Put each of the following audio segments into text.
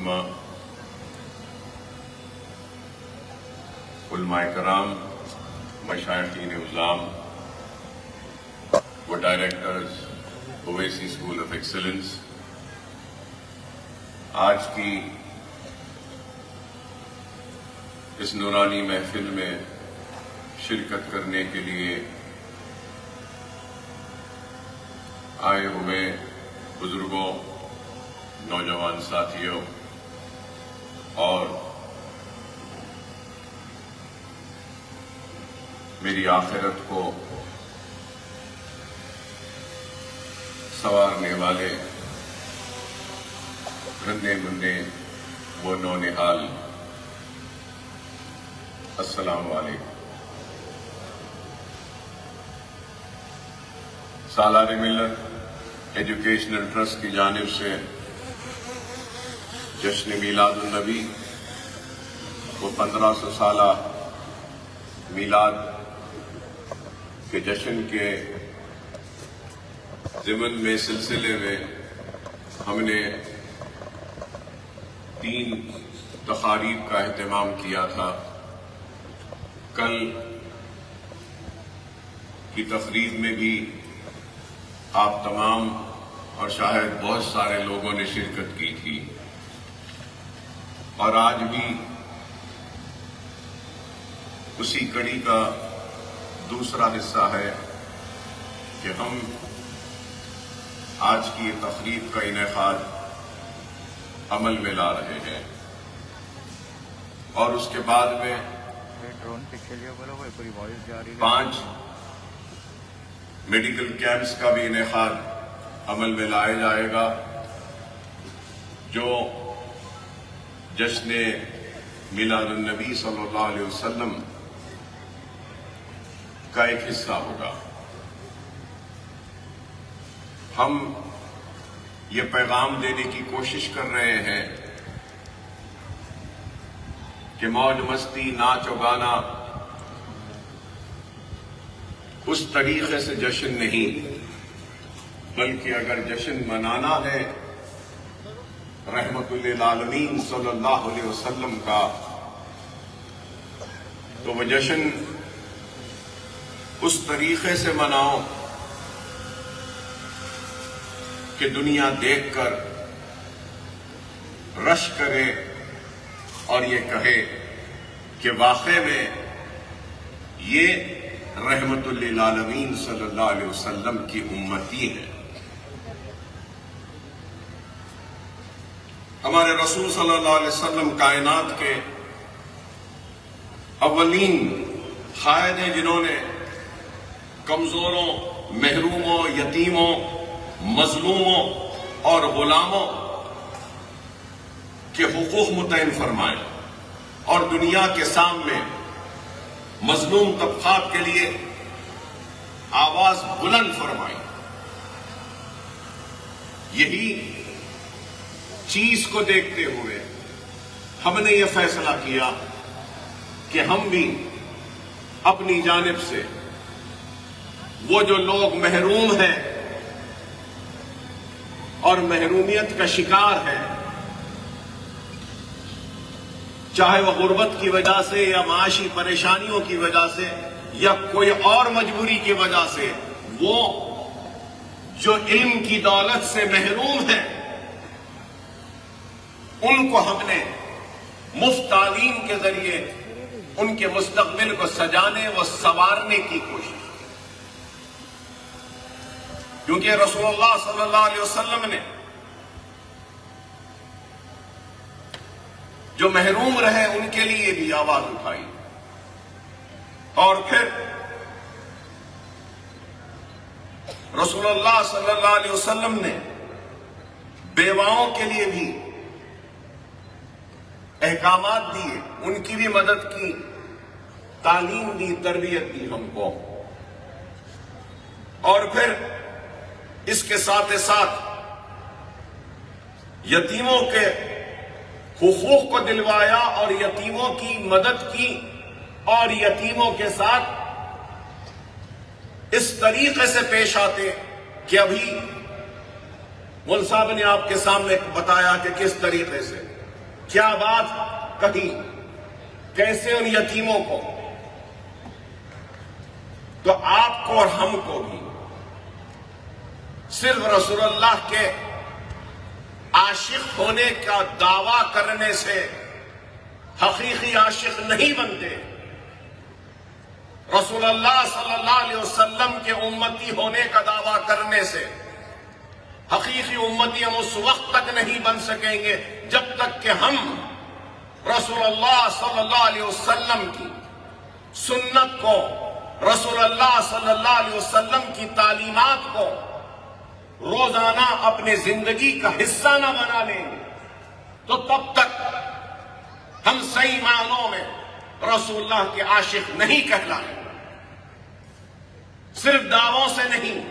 محترمہ، علماء کرام، مشائخین اعظام و directors Owaisi school of excellence, آج کی اس نورانی محفل میں شرکت کرنے کے لیے آئے ہوئے بزرگوں، نوجوان ساتھیوں اور میری آخرت کو سنوارنے والے رندے مندے و نونہال، السلام علیکم۔ سالار ملت ایجوکیشنل ٹرسٹ کی جانب سے جشن میلاد النبی و 1500 سالہ میلاد کے جشن کے ضمن میں سلسلے میں ہم نے 3 تقاریب کا اہتمام کیا تھا۔ کل کی تقریب میں بھی آپ تمام اور شاید بہت سارے لوگوں نے شرکت کی تھی، اور آج بھی اسی کڑی کا دوسرا حصہ ہے کہ ہم آج کی تقریب کا انعقاد عمل میں لا رہے ہیں، اور اس کے بعد میں 5 میڈیکل کیمپس کا بھی انعقاد عمل میں لایا جائے گا، جو جشن میلاد النبی صلی اللہ علیہ وسلم کا ایک حصہ ہوگا۔ ہم یہ پیغام دینے کی کوشش کر رہے ہیں کہ موج مستی، ناچ و گانا اس طریقے سے جشن نہیں، بلکہ اگر جشن منانا ہے رحمت للعالمین صلی اللہ علیہ وسلم کا، تو وہ جشن اس طریقے سے مناؤ کہ دنیا دیکھ کر رش کرے اور یہ کہے کہ واقعے میں یہ رحمت للعالمین صلی اللہ علیہ وسلم کی امتی ہے۔ ہمارے رسول صلی اللہ علیہ وسلم کائنات کے اولین قائد ہیں، جنہوں نے کمزوروں، محروموں، یتیموں، مظلوموں اور غلاموں کے حقوق متعین فرمائے، اور دنیا کے سامنے مظلوم طبقات کے لیے آواز بلند فرمائی۔ یہی چیز کو دیکھتے ہوئے ہم نے یہ فیصلہ کیا کہ ہم بھی اپنی جانب سے وہ جو لوگ محروم ہیں اور محرومیت کا شکار ہیں، چاہے وہ غربت کی وجہ سے یا معاشی پریشانیوں کی وجہ سے یا کوئی اور مجبوری کی وجہ سے، وہ جو علم کی دولت سے محروم ہیں، ان کو ہم نے مفت تعلیم کے ذریعے ان کے مستقبل کو سجانے و سنوارنے کی کوشش، کیونکہ رسول اللہ صلی اللہ علیہ وسلم نے جو محروم رہے ان کے لیے بھی آواز اٹھائی، اور پھر رسول اللہ صلی اللہ علیہ وسلم نے بیواؤں کے لیے بھی احکامات دیے، ان کی بھی مدد کی، تعلیم دی، تربیت دی ہم کو، اور پھر اس کے ساتھ ساتھ یتیموں کے حقوق کو دلوایا اور یتیموں کی مدد کی، اور یتیموں کے ساتھ اس طریقے سے پیش آتے کہ ابھی مول صاحب نے آپ کے سامنے بتایا کہ کس طریقے سے کیا بات کہی، کیسے ان یتیموں کو، تو آپ کو اور ہم کو بھی صرف رسول اللہ کے عاشق ہونے کا دعویٰ کرنے سے حقیقی عاشق نہیں بنتے، رسول اللہ صلی اللہ علیہ وسلم کے امتی ہونے کا دعویٰ کرنے سے حقیقی امتی ہم اس وقت تک نہیں بن سکیں گے جب تک کہ ہم رسول اللہ صلی اللہ علیہ وسلم کی سنت کو، رسول اللہ صلی اللہ علیہ وسلم کی تعلیمات کو روزانہ اپنے زندگی کا حصہ نہ بنا لیں گے، تو تب تک ہم صحیح معنوں میں رسول اللہ کے عاشق نہیں کہلائیں۔ صرف دعووں سے نہیں،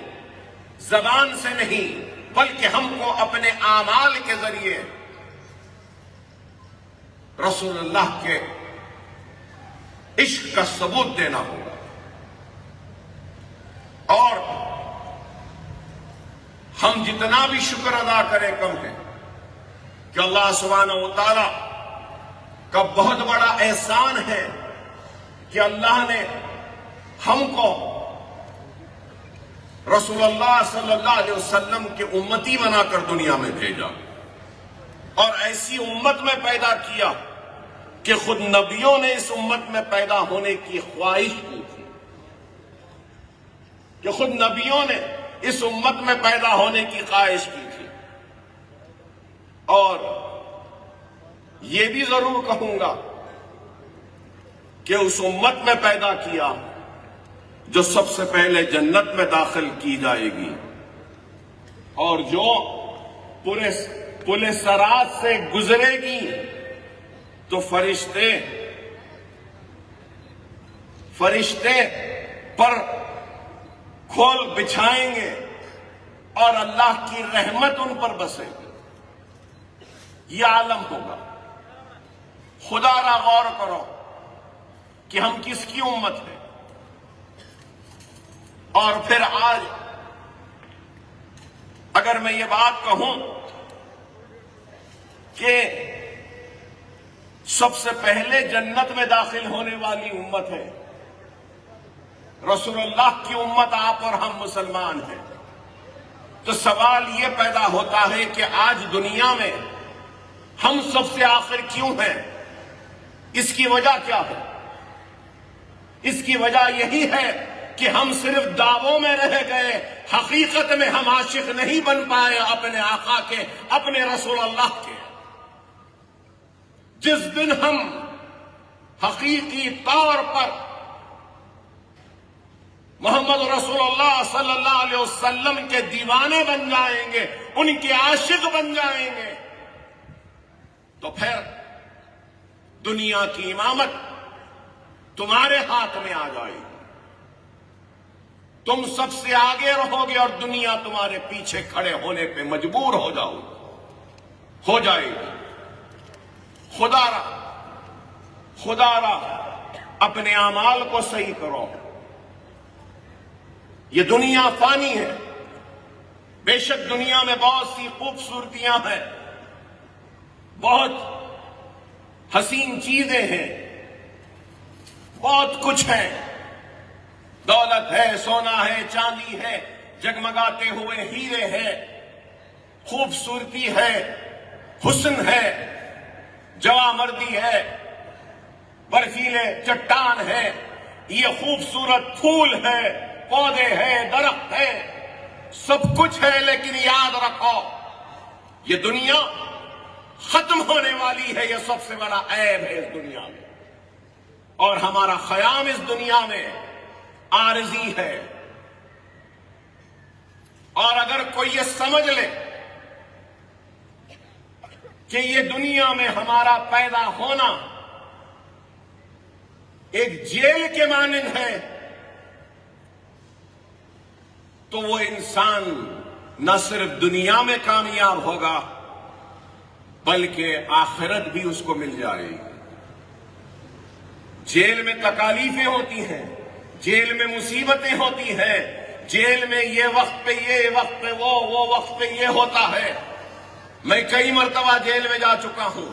زبان سے نہیں، بلکہ ہم کو اپنے اعمال کے ذریعے رسول اللہ کے عشق کا ثبوت دینا ہوگا۔ اور ہم جتنا بھی شکر ادا کریں کم ہے کہ اللہ سبحانہ و تعالی کا بہت بڑا احسان ہے کہ اللہ نے ہم کو رسول اللہ صلی اللہ علیہ وسلم کے امتی بنا کر دنیا میں بھیجا، اور ایسی امت میں پیدا کیا کہ خود نبیوں نے اس امت میں پیدا ہونے کی خواہش کی تھی، کہ خود نبیوں نے اس امت میں پیدا ہونے کی خواہش کی تھی۔ اور یہ بھی ضرور کہوں گا کہ اس امت میں پیدا کیا جو سب سے پہلے جنت میں داخل کی جائے گی، اور جو پورے صراط سے گزرے گی تو فرشتے پر کھول بچھائیں گے اور اللہ کی رحمت ان پر بسے گی۔ یہ عالم ہوگا۔ خدا را غور کرو کہ ہم کس کی امت ہیں، اور پھر آج اگر میں یہ بات کہوں کہ سب سے پہلے جنت میں داخل ہونے والی امت ہے رسول اللہ کی امت، آپ اور ہم مسلمان ہیں، تو سوال یہ پیدا ہوتا ہے کہ آج دنیا میں ہم سب سے آخر کیوں ہیں؟ اس کی وجہ کیا ہے؟ اس کی وجہ یہی ہے کہ ہم صرف دعووں میں رہ گئے، حقیقت میں ہم عاشق نہیں بن پائے اپنے آقا کے، اپنے رسول اللہ کے۔ جس دن ہم حقیقی طور پر محمد رسول اللہ صلی اللہ علیہ وسلم کے دیوانے بن جائیں گے، ان کے عاشق بن جائیں گے، تو پھر دنیا کی امامت تمہارے ہاتھ میں آ جائے گی، تم سب سے آگے رہو گے اور دنیا تمہارے پیچھے کھڑے ہونے پہ مجبور ہو جائے گی۔ خدا را اپنے اعمال کو صحیح کرو۔ یہ دنیا فانی ہے، بے شک دنیا میں بہت سی خوبصورتیاں ہیں، بہت حسین چیزیں ہیں، بہت کچھ ہے، دولت ہے، سونا ہے، چاندی ہے، جگمگاتے ہوئے ہیرے ہیں، خوبصورتی ہے، حسن ہے، جوامردی ہے، برفیلے چٹان ہے، یہ خوبصورت پھول ہے، پودے ہیں، درخت ہے، سب کچھ ہے، لیکن یاد رکھو یہ دنیا ختم ہونے والی ہے۔ یہ سب سے بڑا عیب ہے اس دنیا میں، اور ہمارا قیام اس دنیا میں عارضی ہے۔ اور اگر کوئی یہ سمجھ لے کہ یہ دنیا میں ہمارا پیدا ہونا ایک جیل کے مانند ہے، تو وہ انسان نہ صرف دنیا میں کامیاب ہوگا بلکہ آخرت بھی اس کو مل جائے گی۔ جیل میں تکالیفیں ہوتی ہیں، جیل میں مصیبتیں ہوتی ہیں، جیل میں یہ وقت پہ یہ، وقت پہ وہ وقت پہ یہ ہوتا ہے۔ میں کئی مرتبہ جیل میں جا چکا ہوں،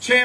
6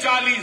40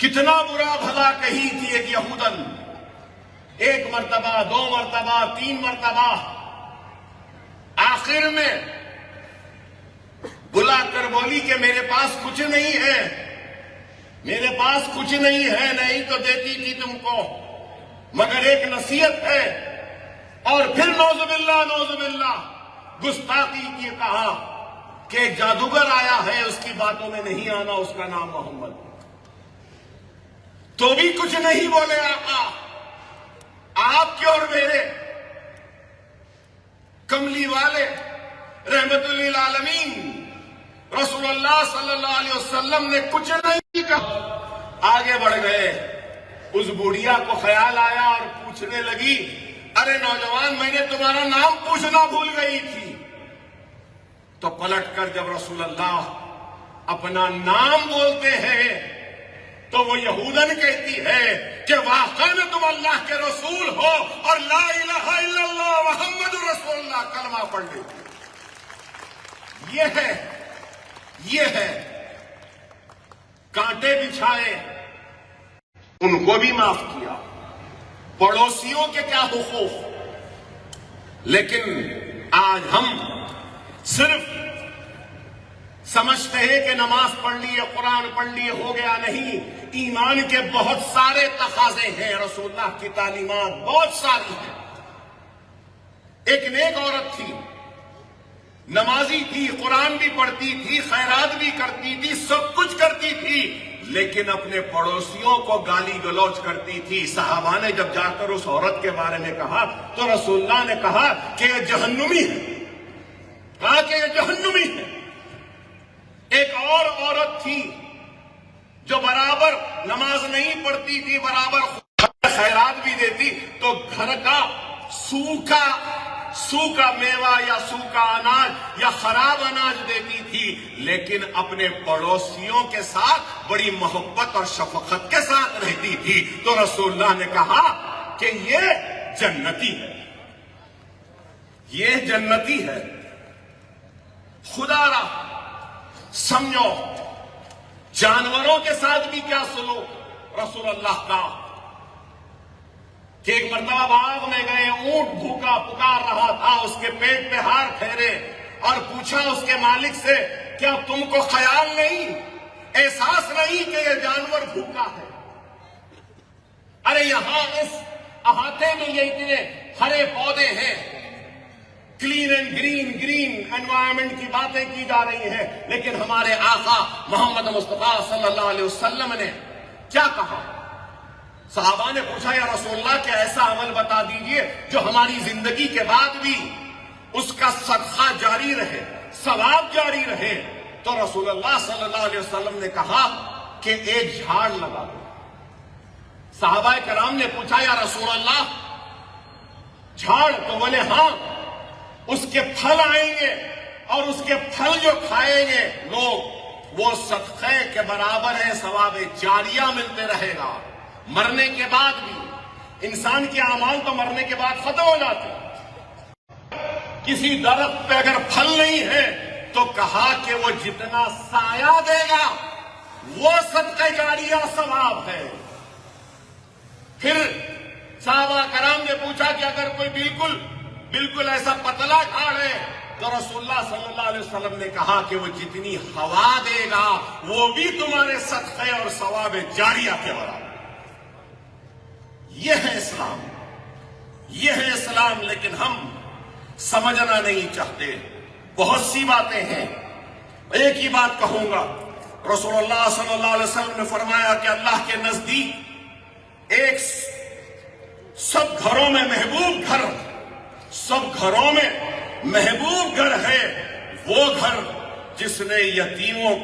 کتنا برا بھلا کہی تھی ایک یہودن، ایک مرتبہ، دو مرتبہ، تین مرتبہ، آخر میں بلا کر بولی کہ میرے پاس کچھ نہیں ہے، میرے پاس کچھ نہیں ہے، نہیں تو دیتی تھی تم کو، مگر ایک نصیحت ہے۔ اور پھر نعوذ باللہ گستاخی کی کہا کہ ایک جادوگر آیا ہے، اس کی باتوں میں نہیں آنا، اس کا نام محمد۔ تو بھی کچھ نہیں بولے آقا، آپ کے اور میرے کملی والے رحمت للعالمین رسول اللہ صلی اللہ علیہ وسلم نے کچھ نہیں کہا، آگے بڑھ گئے۔ اس بوڑھیا کو خیال آیا اور پوچھنے لگی، ارے نوجوان، میں نے تمہارا نام پوچھنا بھول گئی تھی۔ تو پلٹ کر جب رسول اللہ اپنا نام بولتے ہیں تو وہ یہودن کہتی ہے کہ واقعی میں تم اللہ کے رسول ہو اور لا الہ الا اللہ محمد رسول اللہ کلمہ پڑھ لیتی۔ یہ ہے کانٹے بچھائے، ان کو بھی معاف کیا، پڑوسیوں کے کیا حقوق، لیکن آج ہم صرف سمجھتے ہیں کہ نماز پڑھ لیے، قرآن پڑھ لیے، ہو گیا۔ نہیں، ایمان کے بہت سارے تقاضے ہیں، رسول اللہ کی تعلیمات بہت ساری ہیں۔ ایک نیک عورت تھی، نمازی تھی، قرآن بھی پڑھتی تھی، خیرات بھی کرتی تھی، سب کچھ کرتی تھی، لیکن اپنے پڑوسیوں کو گالی گلوچ کرتی تھی۔ صحابہ نے جب جا کر اس عورت کے بارے میں کہا تو رسول اللہ نے کہا کہ یہ جہنمی ہے، کہا کہ یہ جہنمی ہے۔ ایک اور عورت تھی جو برابر نماز نہیں پڑھتی تھی، برابر خیرات بھی دیتی، تو گھر کا سوکھا میوہ یا سوکھا اناج یا خراب اناج دیتی تھی، لیکن اپنے پڑوسیوں کے ساتھ بڑی محبت اور شفقت کے ساتھ رہتی تھی۔ تو رسول اللہ نے کہا کہ یہ جنتی ہے، یہ جنتی ہے۔ خدا را سمجھو جانوروں کے ساتھ بھی کیا سلوک رسول اللہ کا، کہ ایک مرتبہ باغ میں گئے، اونٹ بھوکا پکار رہا تھا، اس کے پیٹ پہ ہار پھیرے اور پوچھا اس کے مالک سے، کیا تم کو خیال نہیں، احساس نہیں کہ یہ جانور بھوکا ہے؟ ارے یہاں اس احاطے میں یہ اتنے ہرے پودے ہیں، کلین اینڈ گرین انوائرمنٹ کی باتیں کی جا رہی ہیں، لیکن ہمارے آقا محمد مصطفیٰ صلی اللہ علیہ وسلم نے کیا کہا؟ صحابہ نے پوچھا، یا رسول اللہ کہ ایسا عمل بتا دیجئے جو ہماری زندگی کے بعد بھی اس کا صدقہ جاری رہے، ثواب جاری رہے۔ تو رسول اللہ صلی اللہ علیہ وسلم نے کہا کہ ایک جھاڑ لگا دو۔ صحابہ کرام نے پوچھا، یا رسول اللہ جھاڑ؟ تو بولے ہاں، اس کے پھل آئیں گے اور اس کے پھل جو کھائیں گے لوگ، وہ صدقے کے برابر ہے، ثواب جاریہ ملتے رہے گا۔ مرنے کے بعد بھی انسان کے اعمال تو مرنے کے بعد ختم ہو جاتے ہیں۔ کسی درخت پہ اگر پھل نہیں ہے تو کہا کہ وہ جتنا سایہ دے گا وہ صدقہ جاریہ ثواب ہے۔ پھر صحابہ کرام نے پوچھا کہ اگر کوئی بالکل ایسا پتلا جھاڑ ہے، تو رسول اللہ صلی اللہ علیہ وسلم نے کہا کہ وہ جتنی ہوا دے گا وہ بھی تمہارے صدقے اور ثواب جاریہ کے برابر۔ یہ ہے اسلام، یہ ہے اسلام، لیکن ہم سمجھنا نہیں چاہتے۔ بہت سی باتیں ہیں، ایک ہی بات کہوں گا۔ رسول اللہ صلی اللہ علیہ وسلم نے فرمایا کہ اللہ کے نزدیک ایک سب گھروں میں محبوب گھر ہے، وہ گھر جس نے یتیموں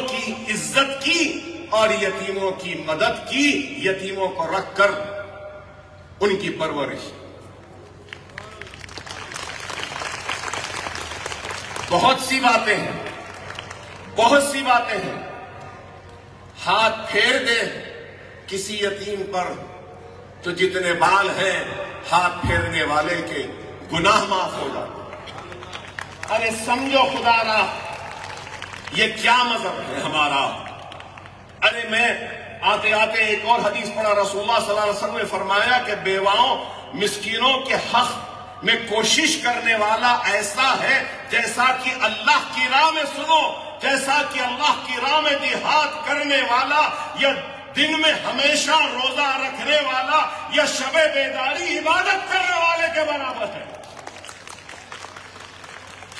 کی عزت کی اور یتیموں کی مدد کی، یتیموں کو رکھ کر ان کی پرورش۔ بہت سی باتیں ہیں، ہاتھ پھیر دے کسی یتیم پر تو جتنے بال ہیں ہاتھ پھیرنے والے کے گناہ معاف ہو جاتے۔ ارے سمجھو خدا را، یہ کیا مذہب ہے ہمارا؟ ارے میں آتے آتے ایک اور حدیث پڑھا، رسول اللہ صلی اللہ علیہ وسلم نے فرمایا کہ بیواؤں مسکینوں کے حق میں کوشش کرنے والا ایسا ہے جیسا کہ اللہ کی راہ میں سنو، جیسا کہ اللہ کی راہ میں جہاد کرنے والا یا دن میں ہمیشہ روزہ رکھنے والا یا شب بیداری عبادت کرنے والے کے برابر ہے۔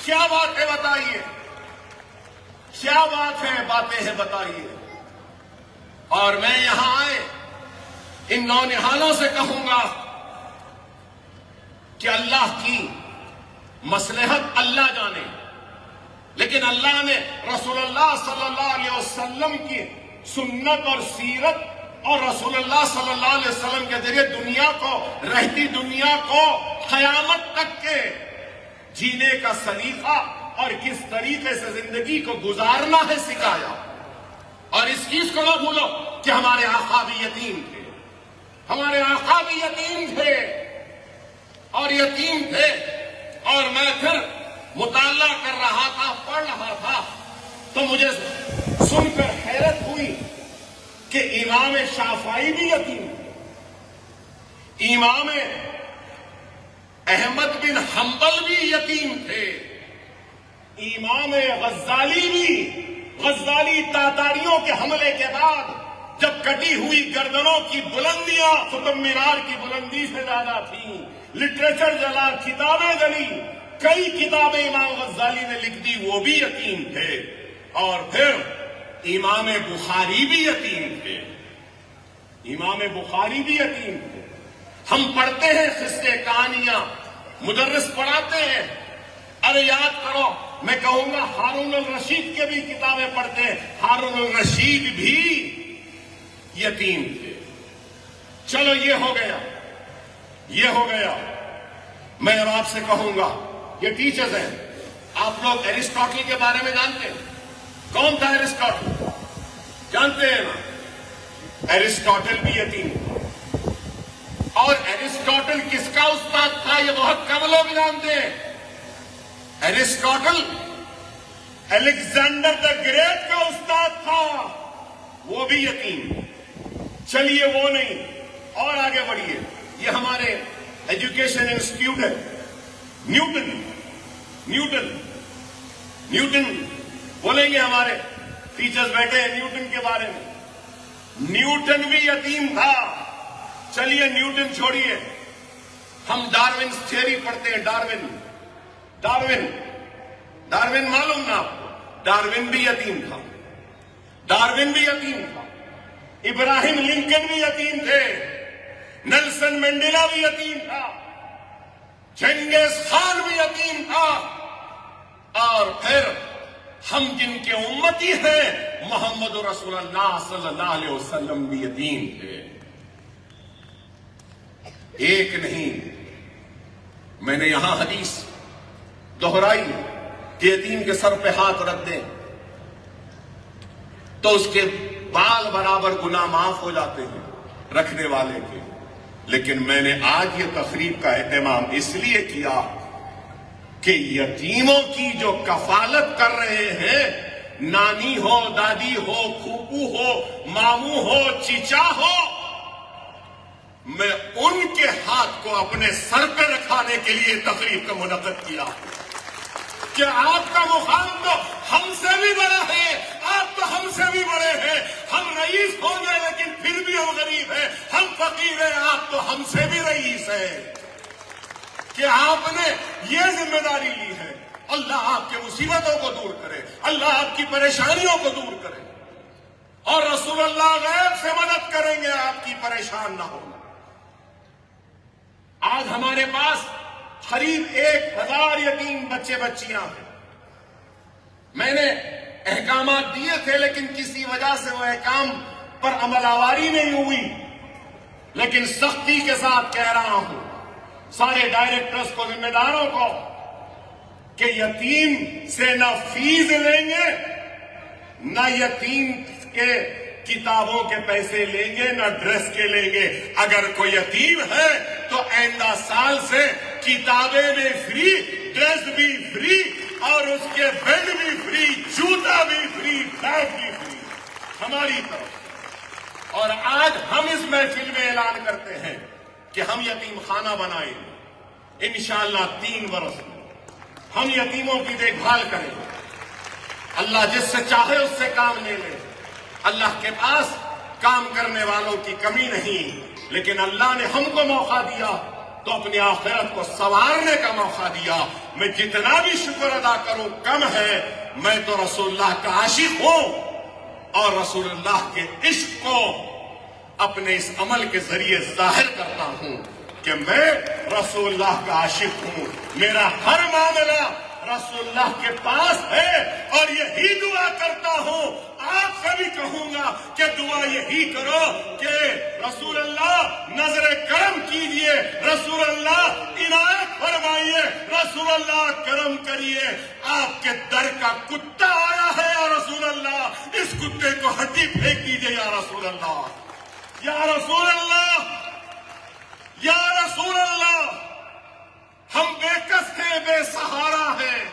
کیا بات ہے بتائیے، کیا بات ہے، باتیں ہیں بتائیے۔ اور میں یہاں آئے ان نونہالوں سے کہوں گا کہ اللہ کی مصلحت اللہ جانے، لیکن اللہ نے رسول اللہ صلی اللہ علیہ وسلم کی سنت اور سیرت اور رسول اللہ صلی اللہ علیہ وسلم کے ذریعے دنیا کو، رہتی دنیا کو قیامت تک کے جینے کا سلیقہ اور کس طریقے سے زندگی کو گزارنا ہے سکھایا۔ اور اس چیز کو نہ بھولو کہ ہمارے آقا بھی یتیم تھے، ہمارے آقا بھی یتیم تھے اور یتیم تھے۔ اور میں پھر مطالعہ کر رہا تھا، پڑھ رہا تھا، تو مجھے سن کر حیرت ہوئی کہ امام شافعی بھی یتیم تھے، امام احمد بن حنبل بھی یتیم تھے، امام غزالی بھی، غزالی تاتاریوں کے حملے کے بعد جب کٹی ہوئی گردنوں کی بلندیاں قطب مینار کی بلندی سے زیادہ تھیں، لٹریچر جلا، کتابیں جلی، کئی کتابیں امام غزالی نے لکھ دی، وہ بھی یتیم تھے۔ اور پھر امام بخاری بھی یتیم تھے، امام بخاری بھی یتیم تھے۔ ہم پڑھتے ہیں قصے کہانیاں، مدرس پڑھاتے ہیں، ارے یاد کرو، میں کہوں گا ہارون الرشید کے بھی کتابیں پڑھتے ہیں، ہارون الرشید بھی یتیم تھے۔ چلو یہ ہو گیا، یہ ہو گیا۔ میں اب آپ سے کہوں گا، یہ ٹیچرز ہیں، آپ لوگ ایرسٹاٹل کے بارے میں جانتے ہیں؟ کون تھا ایرسٹاٹل؟ جانتے ہیں نا؟ ایرسٹاٹل بھی یتیم تھا۔ اور ایرسٹاٹل کس کا استاد تھا یہ بہت کم لوگ جانتے ہیں۔ ایرسٹاٹل الیگزینڈر دا گریٹ کا استاد تھا، وہ بھی یتیم۔ چلیے وہ نہیں، اور آگے بڑھیے۔ یہ ہمارے ایجوکیشن انسٹیٹیوٹ ہے، نیوٹن بولیں گے، ہمارے ٹیچرز بیٹھے ہیں نیوٹن کے بارے میں۔ نیوٹن بھی یتیم تھا۔ چلیے نیوٹن چھوڑیے، ہم ڈارون تھیوری پڑھتے ہیں، ڈارون معلوم نا آپ کو؟ ڈارون بھی یتیم تھا، ڈارون بھی یتیم تھا۔ ابراہیم لنکن بھی یتیم تھے، نیلسن منڈیلا بھی یتیم تھا، چنگیز خان بھی یتیم تھا۔ اور پھر ہم جن کے امتی ہیں محمد رسول اللہ صلی اللہ علیہ وسلم بھی یتیم تھے۔ ایک نہیں، میں نے یہاں حدیث دہرائی کہ یتیم کے سر پہ ہاتھ رکھ دیں تو اس کے بال برابر گناہ معاف ہو جاتے ہیں رکھنے والے کے۔ لیکن میں نے آج یہ تقریب کا اہتمام اس لیے کیا کہ یتیموں کی جو کفالت کر رہے ہیں، نانی ہو، دادی ہو، پھوپھو ہو، ماموں ہو، چچا ہو، میں ان کے ہاتھ کو اپنے سر پہ رکھانے کے لیے تقریب کا منعقد کیا کہ آپ کا مقام تو ہم سے بھی بڑا ہے، آپ تو ہم سے بھی بڑے ہیں، ہم رئیس ہوں گے لیکن پھر بھی ہم غریب ہیں، ہم فقیر ہیں، آپ تو ہم سے بھی رئیس ہیں، کہ آپ نے یہ ذمہ داری لی ہے۔ اللہ آپ کے مصیبتوں کو دور کرے، اللہ آپ کی پریشانیوں کو دور کرے، اور رسول اللہ غیب سے مدد کریں گے، آپ کی پریشان نہ ہونا۔ آج ہمارے پاس قریب 1000 یتیم بچے بچیاں ہیں۔ میں نے احکامات دیے تھے لیکن کسی وجہ سے وہ احکام پر عمل آوری نہیں ہوئی، لیکن سختی کے ساتھ کہہ رہا ہوں سارے ڈائریکٹرز کو، ذمہ داروں کو، کہ یتیم سے نہ فیس لیں گے، نہ یتیم کے کتابوں کے پیسے لیں گے، نہ ڈریس کے لیں گے۔ اگر کوئی یتیم ہے تو آئندہ سال سے کتابیں بھی فری، ڈریس بھی فری، اور اس کے بیڈ بھی فری، جوتا بھی فری، بیگ بھی فری۔ ہماری طرف. اور آج ہم اس محفل میں اعلان کرتے ہیں کہ ہم یتیم خانہ بنائیں گے. انشاءاللہ 3 برس میں ہم یتیموں کی دیکھ بھال کریں گے. اللہ جس سے چاہے اس سے کام لے لے. اللہ کے پاس کام کرنے والوں کی کمی نہیں، لیکن اللہ نے ہم کو موقع دیا تو اپنی آخرت کو سنوارنے کا موقع دیا. میں جتنا بھی شکر ادا کروں کم ہے. میں تو رسول اللہ کا عاشق ہوں اور رسول اللہ کے عشق کو اپنے اس عمل کے ذریعے ظاہر کرتا ہوں کہ میں رسول اللہ کا عاشق ہوں. میرا ہر معاملہ رسول اللہ کے پاس ہے اور یہی دعا کرتا ہوں. آپ سے بھی کہوں گا کہ دعا یہی کرو کہ رسول اللہ نظر کرم کیجئے، رسول اللہ عنایت فرمائیے، رسول اللہ کرم کریے. آپ کے در کا کتا آیا ہے یا رسول اللہ، اس کتے کو ہڈی پھینک دیجئے یا رسول اللہ. یا رسول اللہ، یا رسول اللہ، ہم بے کس ہیں، بے سہارا ہیں.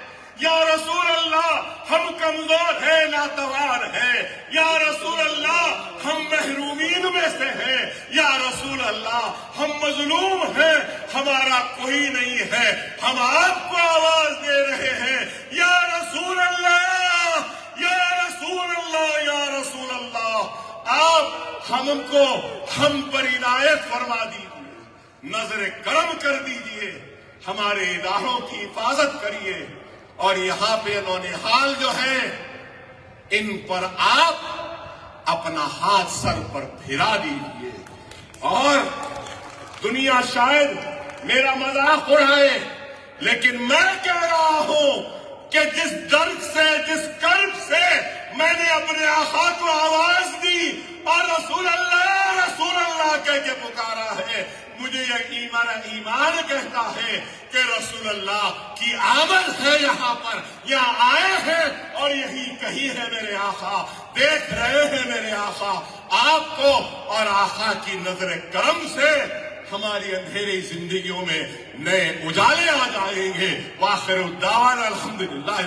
یا رسول اللہ، ہم کمزور ہیں، ناتوان ہیں. یا رسول اللہ، ہم محرومین میں سے ہیں. یا رسول اللہ، ہم مظلوم ہیں، ہمارا کوئی نہیں ہے. ہم آپ کو آواز دے رہے ہیں. یا رسول اللہ، یا رسول اللہ، یا رسول اللہ، آپ ہم پر عنایت فرما دیجیے، نظر کرم کر دیجیے، ہمارے اداروں کی حفاظت کریے. اور یہاں پہ نونہال جو ہے ان پر آپ اپنا ہاتھ سر پر پھرا دیجیے. اور دنیا شاید میرا مذاق اڑائے، لیکن میں کہہ رہا ہوں کہ جس درد سے، جس کرب سے میں نے اپنے آقا کو آواز دی اور رسول اللہ کہہ کے پکارا ہے، مجھے یہ ایمان کہتا ہے کہ رسول اللہ کی آمد ہے. یہاں پر یہاں آئے ہیں اور یہی کہی ہے میرے آقا. دیکھ رہے ہیں میرے آقا آپ کو، اور آقا کی نظر کرم سے ہماری اندھیری زندگیوں میں نئے اجالے آ جائیں گے. وآخر الدعوانا الحمدللہ.